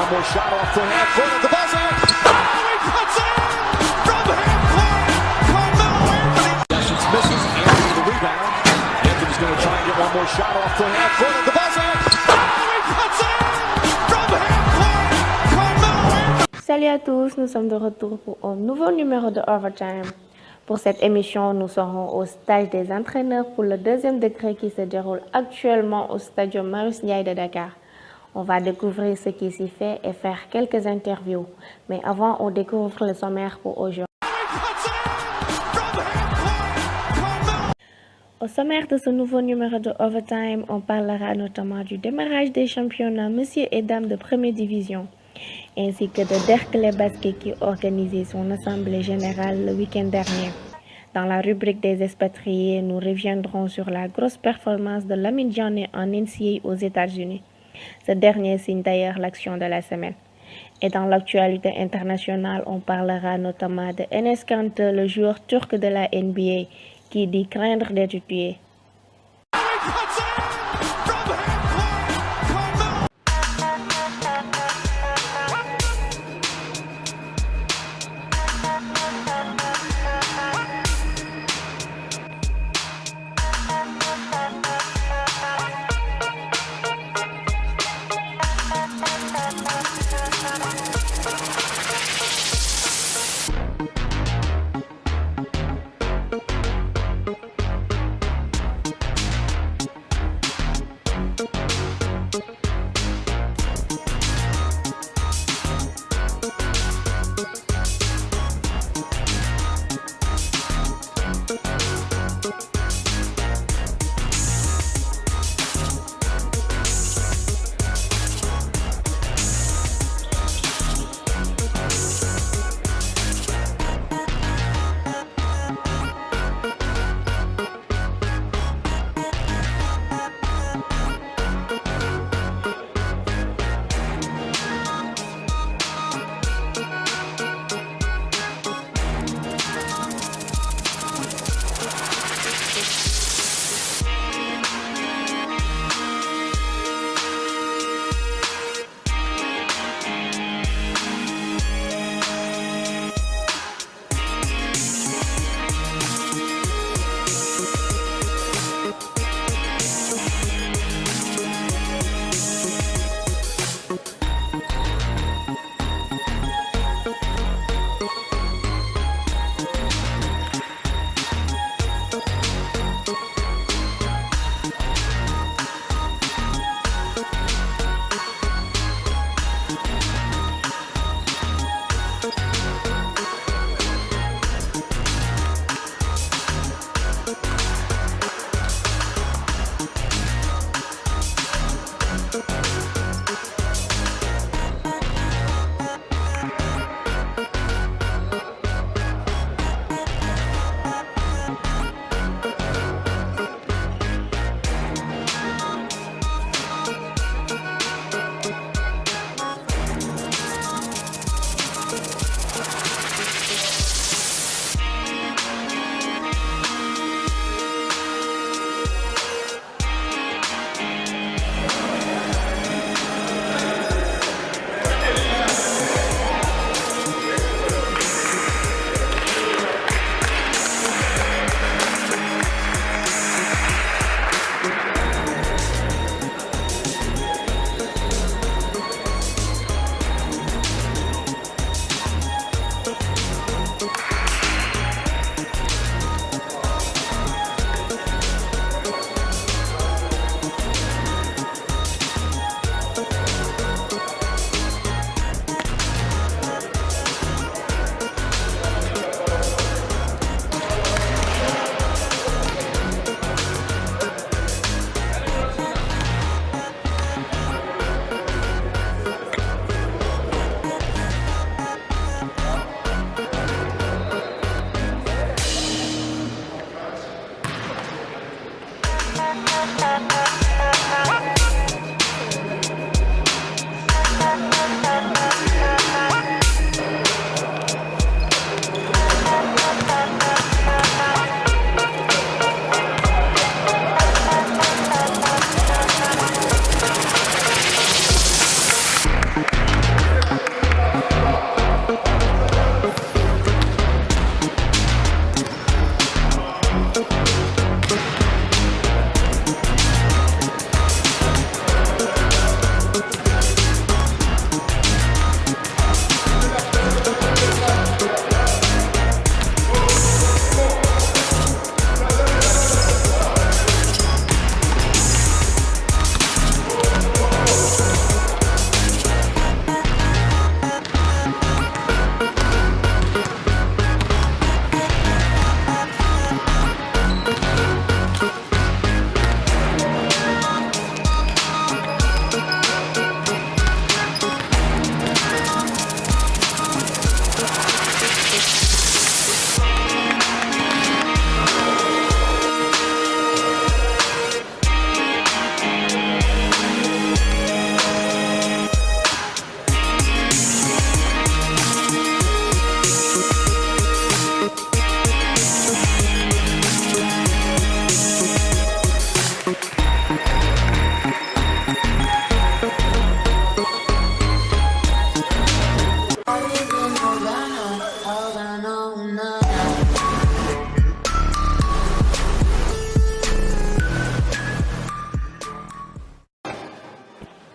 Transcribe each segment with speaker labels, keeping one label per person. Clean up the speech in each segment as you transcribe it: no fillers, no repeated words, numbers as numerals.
Speaker 1: one more shot off for half court at the buzzer. Oh, he puts it in from half court. Carmelo Anthony. Sessions misses. Anthony the rebound. Anthony's going to try and get one more shot off for half court at the buzzer. Oh, he puts it in from half court. Carmelo Anthony.
Speaker 2: Salut à tous, nous sommes de retour pour un nouveau numéro de Overtime. Pour cette émission, nous serons au stage des entraîneurs pour le deuxième degré qui se déroule actuellement au Stadium Marius Ndiaye de Dakar. On va découvrir ce qui s'y fait et faire quelques interviews. Mais avant, on découvre le sommaire pour aujourd'hui. Au sommaire de ce nouveau numéro de Overtime, on parlera notamment du démarrage des championnats Messieurs et Dames de Première Division, ainsi que de Derklé Basket qui organisait son assemblée générale le week-end dernier. Dans la rubrique des expatriés, nous reviendrons sur la grosse performance de Lamine Diané en NCAA aux États-Unis. Ce dernier signe d'ailleurs l'action de la semaine. Et dans l'actualité internationale, on parlera notamment de Enes Kanté, le joueur turc de la NBA, qui dit craindre d'être tué.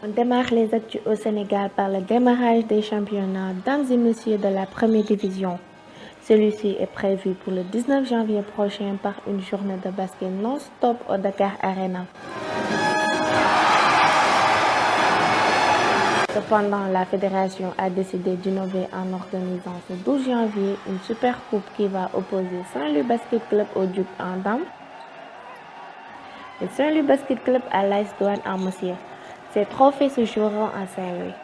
Speaker 2: On démarre les actus au Sénégal par le démarrage des championnats dames et messieurs de la première division. Celui-ci est prévu pour le 19 janvier prochain par une journée de basket non-stop au Dakar Arena. Cependant, la fédération a décidé d'innover en organisant ce 12 janvier une super coupe qui va opposer Saint-Louis Basket Club au Duc en dames et Saint-Louis Basket Club à l'AS Douanes en messieurs. Ces trophées se joueront à Saint-Louis.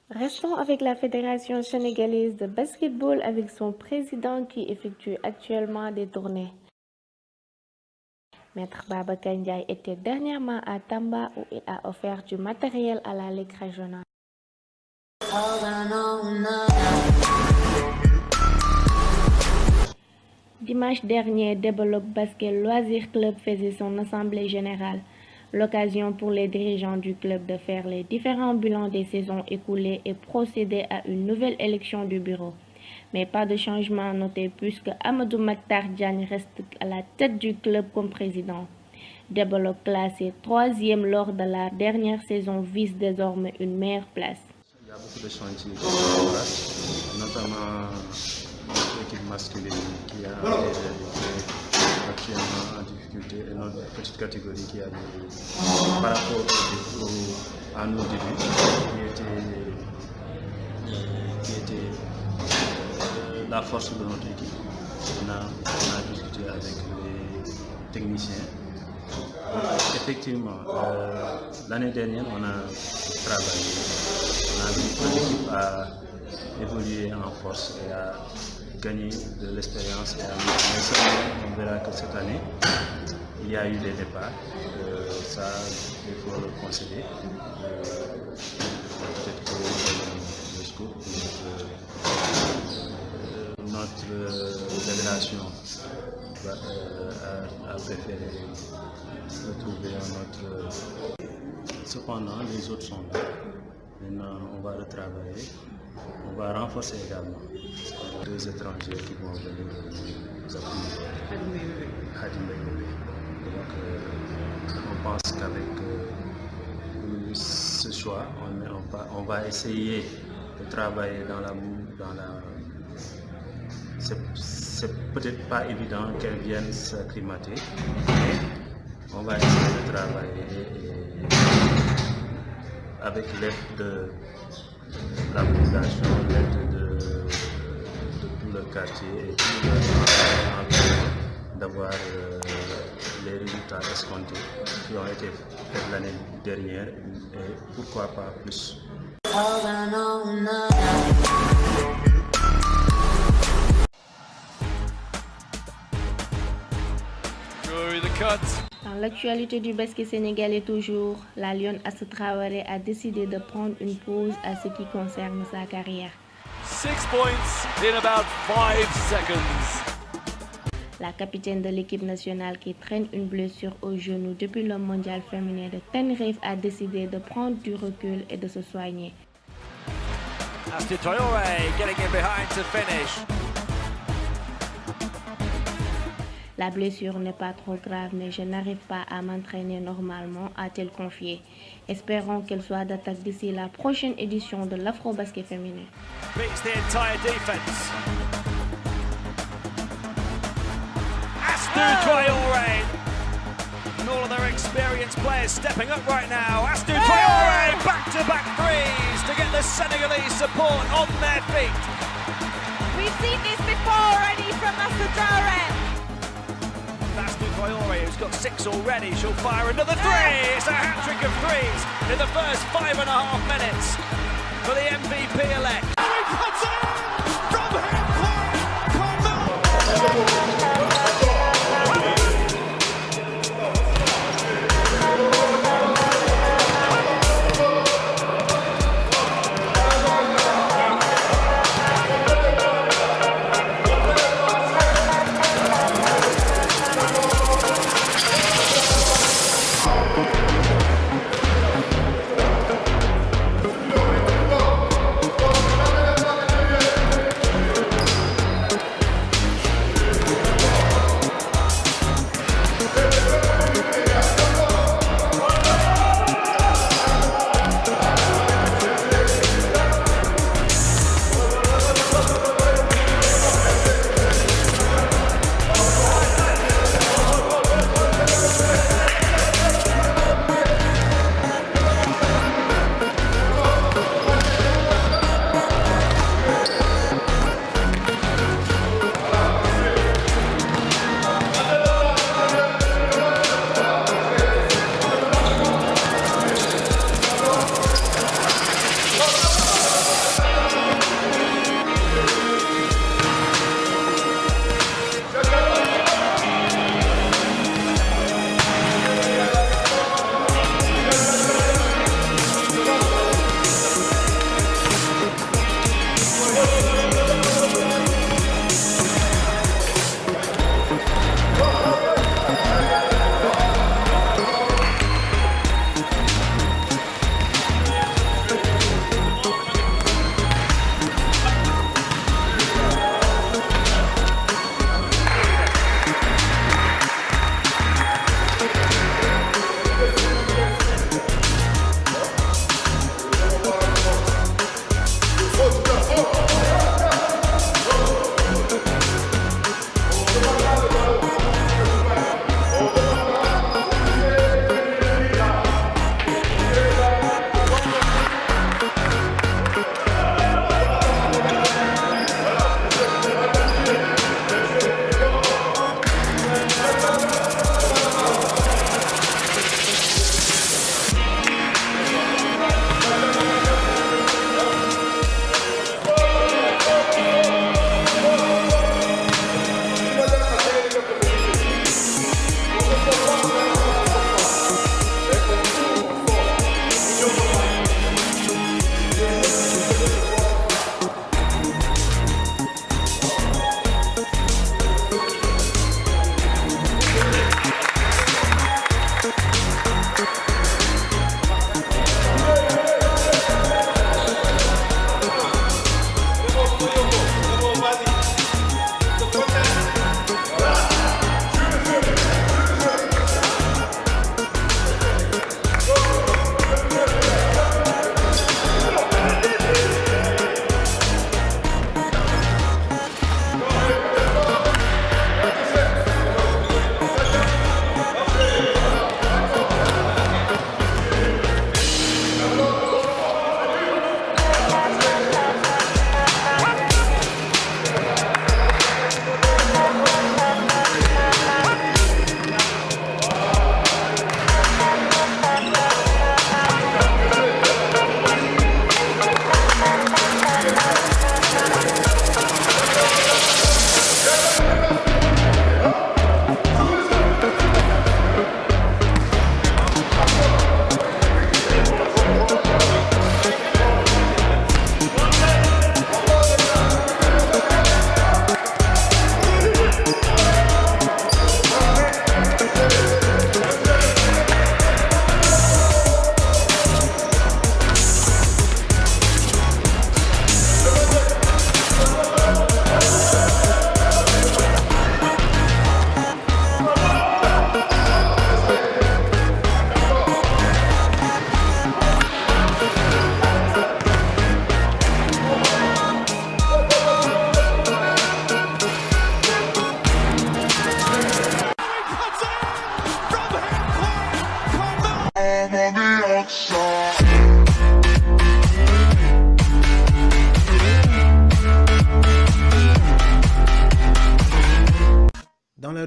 Speaker 2: Restons avec la Fédération sénégalaise de basketball avec son président qui effectue actuellement des tournées. Maître Babacar Ndiaye était dernièrement à Tamba où il a offert du matériel à la Ligue régionale. Dimanche dernier, Développe Basket Loisir Club faisait son assemblée générale. L'occasion pour les dirigeants du club de faire les différents bilans des saisons écoulées et procéder à une nouvelle élection du bureau. Mais pas de changement noté puisque Amadou Maktar Diagne reste à la tête du club comme président. Développe classé 3e lors de la dernière saison vise désormais une meilleure place.
Speaker 3: Il y a beaucoup de chantiers qui sont en place, notamment notre équipe masculine qui a actuellement en difficulté et notre petite catégorie qui a par rapport à nos débuts qui était la force de notre équipe. On a discuté avec les techniciens. Effectivement, l'année dernière, on a travaillé, l'équipe a évolué en force et a gagné de l'expérience. Mais on verra que cette année, il y a eu des départs. Ça, il faut le concéder. Peut-être que le scoop, notre fédération a préféré retrouver un autre. Cependant, les autres sont là. Maintenant, on va retravailler. On va renforcer également. Deux étrangers qui vont venir nous appuyer. Donc, on pense qu'avec ce choix, on va essayer de travailler dans la c'est peut-être pas évident qu'elles viennent s'acclimater. On va essayer de travailler avec l'aide de la population, l'aide de tout le quartier et d'avoir les résultats escomptés qui ont été faits l'année dernière et pourquoi pas plus.
Speaker 2: Dans l'actualité du basket sénégalais toujours, la Lionne Astou Traoré a décidé de prendre une pause à ce qui concerne sa carrière.
Speaker 1: 6 points in about 5 seconds.
Speaker 2: La capitaine de l'équipe nationale qui traîne une blessure au genou depuis le mondial féminin de Tenerife a décidé de prendre du recul et de se soigner.
Speaker 1: Astou Traoré getting in behind to finish.
Speaker 2: La blessure n'est pas trop grave, mais je n'arrive pas à m'entraîner normalement, a-t-elle confié. Espérons qu'elle soit d'attaque d'ici la prochaine édition de l'Afro-Basket féminin.
Speaker 1: Beats the entire defense. Astou Traoré. And all of their experienced players stepping up right now. Astou Traoré back-to-back threes to get the Senegalese support on their feet.
Speaker 4: We've seen this before already from Astou Traoré.
Speaker 1: Astou Traoré, who's got 6 already, she'll fire another 3. It's a hat-trick of threes in the first 5.5 minutes for the MVP elect. He puts it in from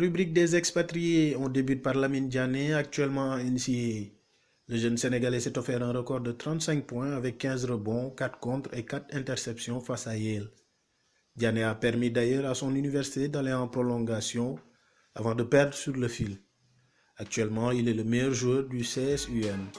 Speaker 5: rubrique des expatriés, on débute par Lamine Diané, actuellement NCA. Le jeune Sénégalais s'est offert un record de 35 points avec 15 rebonds, 4 contres et 4 interceptions face à Yale. Diané a permis d'ailleurs à son université d'aller en prolongation avant de perdre sur le fil. Actuellement, il est le meilleur joueur du CSUN.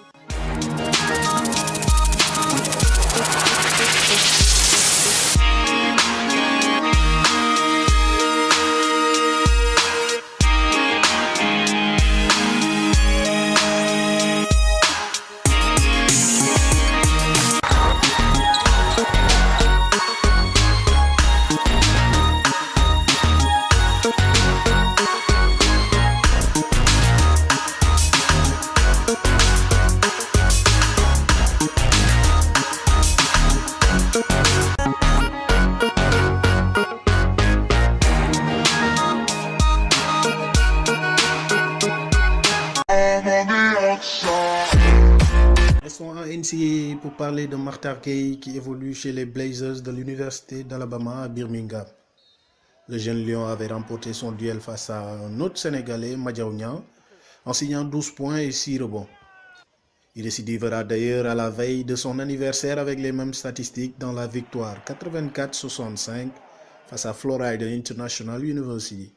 Speaker 5: Restons en NCAA pour parler de Makhtar Gueye qui évolue chez les Blazers de l'Université d'Alabama à Birmingham. Le jeune Lion avait remporté son duel face à un autre Sénégalais, Madiaw Niang, en signant 12 points et 6 rebonds. Il récidivera d'ailleurs à la veille de son anniversaire avec les mêmes statistiques dans la victoire 84-65 face à Florida International University.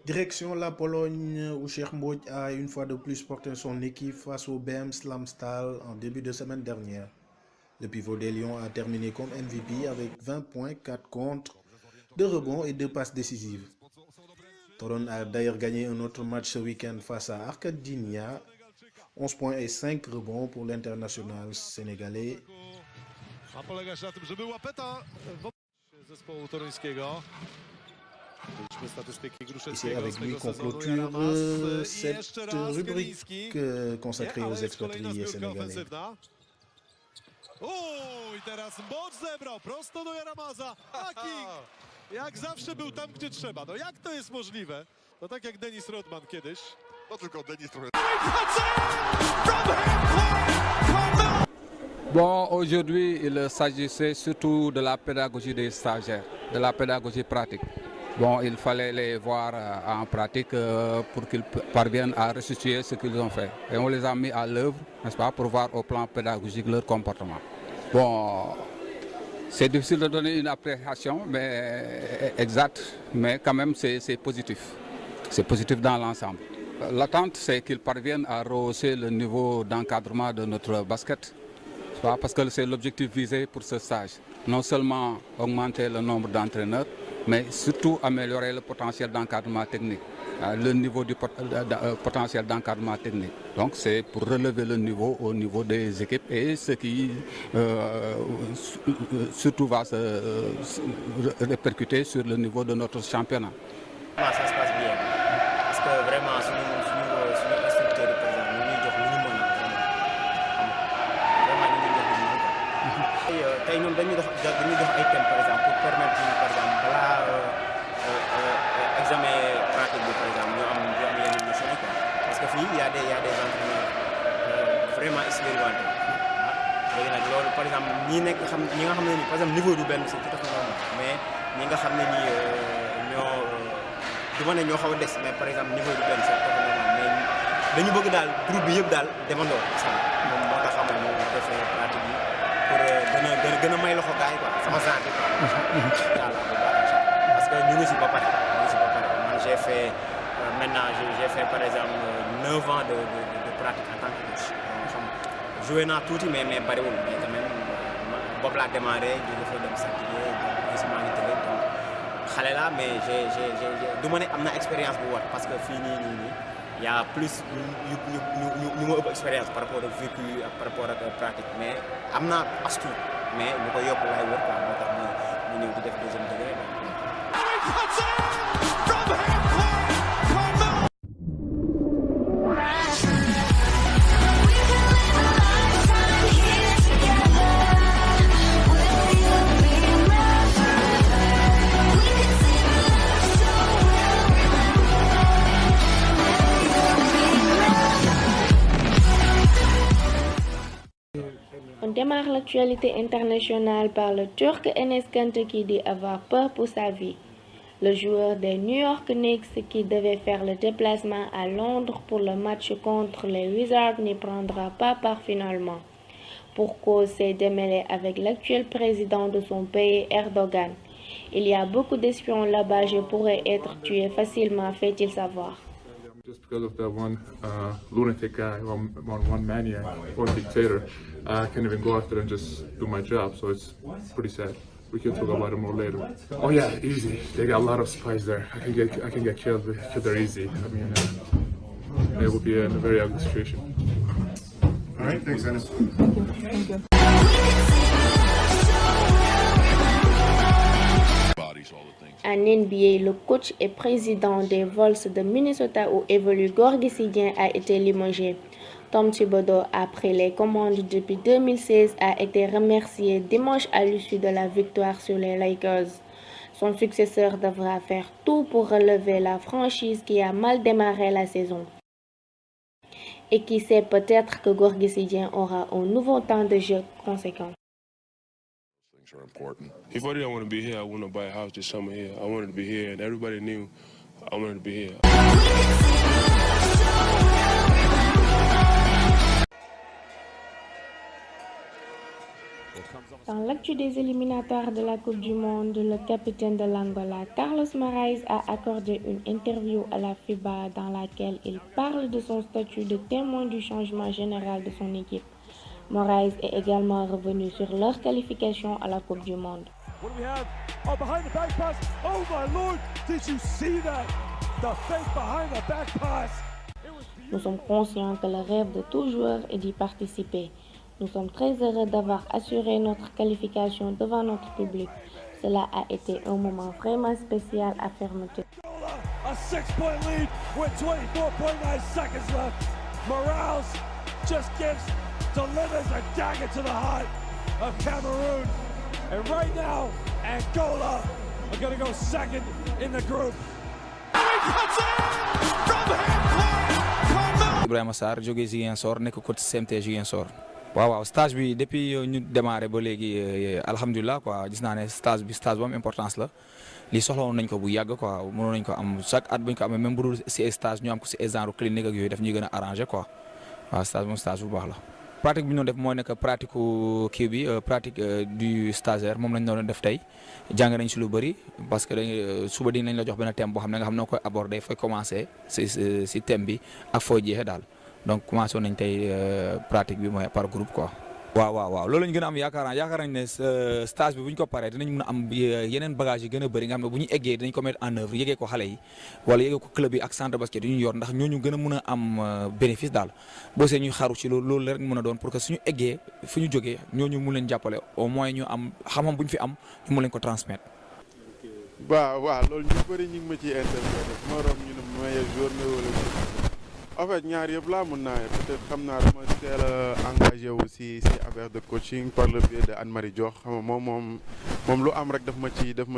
Speaker 5: Direction la Pologne où Cheikh Mbodj a une fois de plus porté son équipe face au BM Slamstal en début de semaine dernière. Le pivot des Lions a terminé comme MVP avec 20 points, 4 contres, 2 rebonds et 2 passes décisives. Toron a d'ailleurs gagné un autre match ce week-end face à Arkadynia, 11 points et 5 rebonds pour l'international sénégalais.
Speaker 1: A polegać na tym, żeby łapeta zespołu toruńskiego. Mieliśmy statystyki
Speaker 5: Et c'est
Speaker 1: Gruszewskiego
Speaker 5: avec
Speaker 1: z
Speaker 5: lui
Speaker 1: tego
Speaker 5: qu'on
Speaker 1: sezonu.
Speaker 5: clôture
Speaker 1: Jara Mas i
Speaker 5: cette
Speaker 1: jeszcze raz
Speaker 5: rubrique
Speaker 1: Keliński.
Speaker 5: consacrée aux
Speaker 1: Ale jest kolejna
Speaker 5: expatriés
Speaker 1: zbiórka
Speaker 5: sénégalais.
Speaker 1: ofensywna. I teraz Mbodj zebrał prosto do Jaramaza. A King jak zawsze był tam, gdzie trzeba. No jak to jest możliwe? To tak jak Dennis Rodman kiedyś.
Speaker 6: No tylko Denis trochę.
Speaker 7: Bon, aujourd'hui, il s'agissait surtout de la pédagogie des stagiaires, de la pédagogie pratique. Bon, il fallait les voir en pratique pour qu'ils parviennent à restituer ce qu'ils ont fait. Et on les a mis à l'œuvre, n'est-ce pas, pour voir au plan pédagogique leur comportement. Bon, c'est difficile de donner une appréciation exacte, mais quand même c'est positif. C'est positif dans l'ensemble. L'attente, c'est qu'ils parviennent à rehausser le niveau d'encadrement de notre basket. Parce que c'est l'objectif visé pour ce stage. Non seulement augmenter le nombre d'entraîneurs, mais surtout améliorer le potentiel d'encadrement technique, le niveau du potentiel d'encadrement technique. Donc c'est pour relever le niveau au niveau des équipes et ce qui surtout va se répercuter sur le niveau de notre championnat.
Speaker 8: Ça se passe bien parce que vraiment suñu instructeur yi par exemple ñu ngi jox lu ñu mën vraiment ñu ngi jox lu ñu mën tey ñoom dañuy jox ay thèmes par exemple pour permettre ñu par exemple balaa examen pratique bi par exemple ñu am yenn notion yi quoi parce que fii y a des entraîneurs vraiment expérimentés léegi nag loolu par exemple ñi nga xam ne ni par exemple niveau du benn c'est tout à fait normal mais ñi nga xam ne ni du ma ne ñoo xaw a des mais par exemple niveau du benn c'est tout à fait normal mais dañu bëgg daal groupe bi yëpp daal demandoo moom moo tax xamal ñu defee pratique bi pour gën a may loxo gars yi quoi sama genre bi quoi incha allah bu baax parce que ñu ngi si ba pare man j'ai fait maintenant j'ai fait par exemple 9 ans de pratique en tant que coach xam joué naa tuuti mais bariwul mais quand même boobu laa démarré ñu defee dem certifié donc maa ngi tëddee donc xale la mais j'ai du ma ne am na expérience bu war parce que fii nii y a plus ñu ma ëpp expérience par rapport ak vécu ak par rapport ak pratique mais am na as tuut mais lu ko yokk laay wër quoi moo tax ñu ñëw di def deuxième degré.
Speaker 2: On démarre l'actualité internationale par le Turc Enes Kanté qui dit avoir peur pour sa vie. Le joueur des New York Knicks qui devait faire le déplacement à Londres pour le match contre les Wizards n'y prendra pas part finalement. Pour cause, s'est démêlé avec l'actuel président de son pays, Erdogan. Il y a beaucoup d'espions là-bas, je pourrais être tué facilement, fait-il savoir.
Speaker 6: Just because of that one lunatic guy, one maniac, one dictator, I can't even go out there and just do my job. So it's pretty sad. We can talk about it more later. Oh yeah, easy. They got a lot of spies there. I can get killed there easy. I mean, it would be a very ugly situation.
Speaker 9: All right, thanks, Dennis.
Speaker 2: En NBA, le coach et président des Wolves de Minnesota où évolue Gorgui Dieng a été limogé. Tom Thibodeau, après les commandes depuis 2016, a été remercié dimanche à l'issue de la victoire sur les Lakers. Son successeur devra faire tout pour relever la franchise qui a mal démarré la saison. Et qui sait, peut-être que Gorgui Dieng aura un nouveau temps de jeu conséquent.
Speaker 10: Are important. If I didn't want to be here, I wouldn't have bought a house this summer here. I wanted to be here, and everybody knew I wanted to be here.
Speaker 2: Dans l'actu des éliminatoires de la Coupe du Monde, le capitaine de l'Angola, Carlos Moraes, a accordé une interview à la FIBA dans laquelle il parle de son statut de témoin du changement général de son équipe. Moraes est également revenu sur leur qualification à la Coupe du Monde.
Speaker 1: What do we have? Oh, behind the back pass. Oh my Lord, did you see that? The fake behind the back pass.
Speaker 2: Nous sommes conscients que le rêve de tout joueur est d'y participer. Nous sommes très heureux d'avoir assuré notre qualification devant notre public. Cela a été un moment vraiment spécial à fermeté.
Speaker 1: A 6-point lead with 24.9 seconds left. Moraes just delivers a dagger to the heart of Cameroon. And right now, Angola are going to go second in the group.
Speaker 11: Ibrahima Sarr jóge Ziguinchor nekk coach CMT Ziguinchor. waaw stage bi depuis ñu démarré ba léegi alhamdulilah quoi gis naa ne stage bu am importance la lii soxla woon nañ ko bu yàgg quoi mënoon nañ ko am chaque at bu ñu ko amee même bu dul si stage ñu am ko si genre clinique ak yooyu daf ñuy gën a arrangé quoi waaw stage moom stage bu baax la. pratique bi ñu doon def mooy nekk pratique kii bi pratique du stagiaire moom lañ doon def tey jàng nañ si lu bëri parce que suba dinañ la jox benn thème boo xam ne nga xam noo koy aborder fooy commencer si thème bi ak fooy jeexee daal donc commencé nañ tey pratique bi mooy par groupe quoi. waaw loolu lañ gën a am yaakaar nañ ne stage bi bu ñu ko paree dinañ mën a am yeneen bagage yi gën a bëri nga xam ne bu ñu eggee dinañ ko mettre en œuvre yëgee ko xale yi wala yëgee ko club yi ak centre basket yi ñu yor ndax ñooñu gën a mën a am bénéfice daal boo see ñuy xaru ci loolu rek mën a doon pour que suñu eggee fu ñu jógee ñooñu mun leen jàppale au moins ñu am xam-xam bu ñu fi am ñu mun leen ko transmettre.
Speaker 9: waaw loolu ñu bëri ñu ngi ma ciy interpellé morom ñu ne meilleur joueur wala en fait ñaar yëpp laa mun naa peut-être xam naa dama teel a engagé wu si affaire de coaching par le biais de Anne-Marie Diokh xam nga moom lu am rek daf ma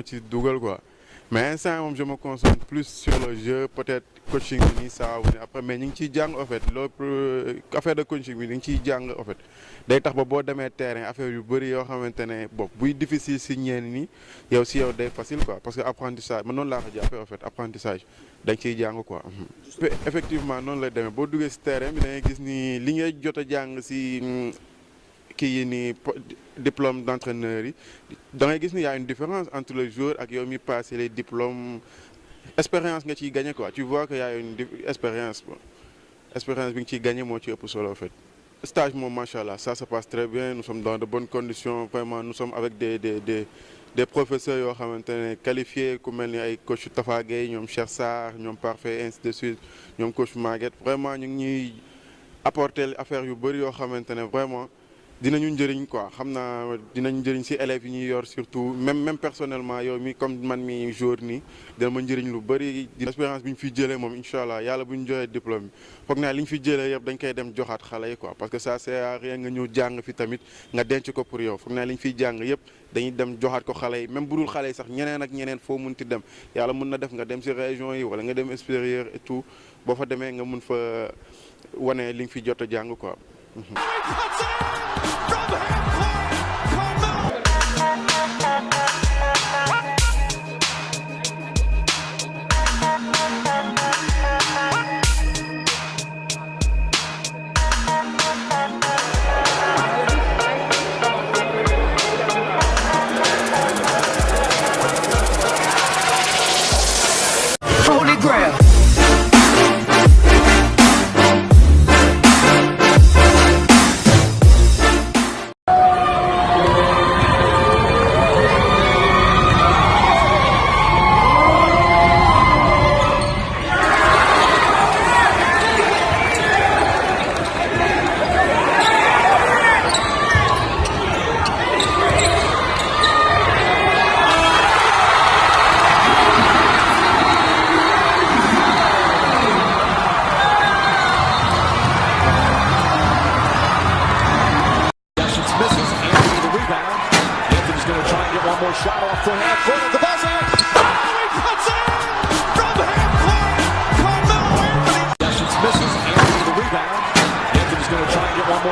Speaker 9: ci dugal quoi mais instant moom je me concentre plus sur le jeu peut-être coaching bi nii saa wu ne après mais ñu ngi ciy jàng en fait loolu affaire de coaching bi ñu ngi ciy jàng en fait day tax ba boo demee terrain affaire yu bëri yoo xamante ne bopp buy difficile si ñeen ni yow si yow day facile quoi parce que apprentissage man noonu laa ko jàppee en fait apprentissage dañ ciy jàng quoi. effectivement noonu lay demee boo duggee si terrain bi da ngay gis ni li ngay jot a jàng si kii yi nii diplôme d'entraîneur yi da ngay gis ni y a une différence entre le joueur ak yow mi passé les diplômes expérience nga ciy gagné quoi tu vois que y a une expérience bi nga ciy gagné moo ci ëpp solo en fait. Stage moom macha allah ça se passe très bien nous sommes dans de bonnes conditions vraiment nous sommes avec des professeurs yoo xamante ne qualifiés ku mel ni ay coach Tafa Gueye ñoom Cheikh Sarr ñoom Parfait ainsi de suite ñoom coach Maguette vraiment ñu ngi ñuy apporter affaire yu bëri yoo xamante ne vraiment dinañu njëriñ quoi xam naa dinañ njëriñ si élèves yi ñuy yor surtout même personnellement yow mi comme man mi jour nii dina ma njëriñ lu bëri expérience bi ñu fi jëlee moom incha allah yàlla bu ñu joxee diplôme bi foog naa li ñu fi jëlee yëpp dañ koy dem joxaat xale yi quoi parce que ça sert à rien nga ñëw jàng fi tamit nga denc ko pour yow foog naa li ñu fiy jàng yëpp dañuy dem joxaat ko xale yi même bu dul xale yi sax ñeneen ak ñeneen foo munti dem yàlla mun na def nga dem si région yi wala nga dem extérieur et tout boo fa demee nga mun fa wane li nga fi jot a jàng quoi.
Speaker 1: From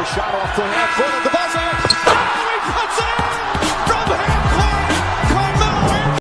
Speaker 1: more shot off the half court of the buzzer. Oh, he puts it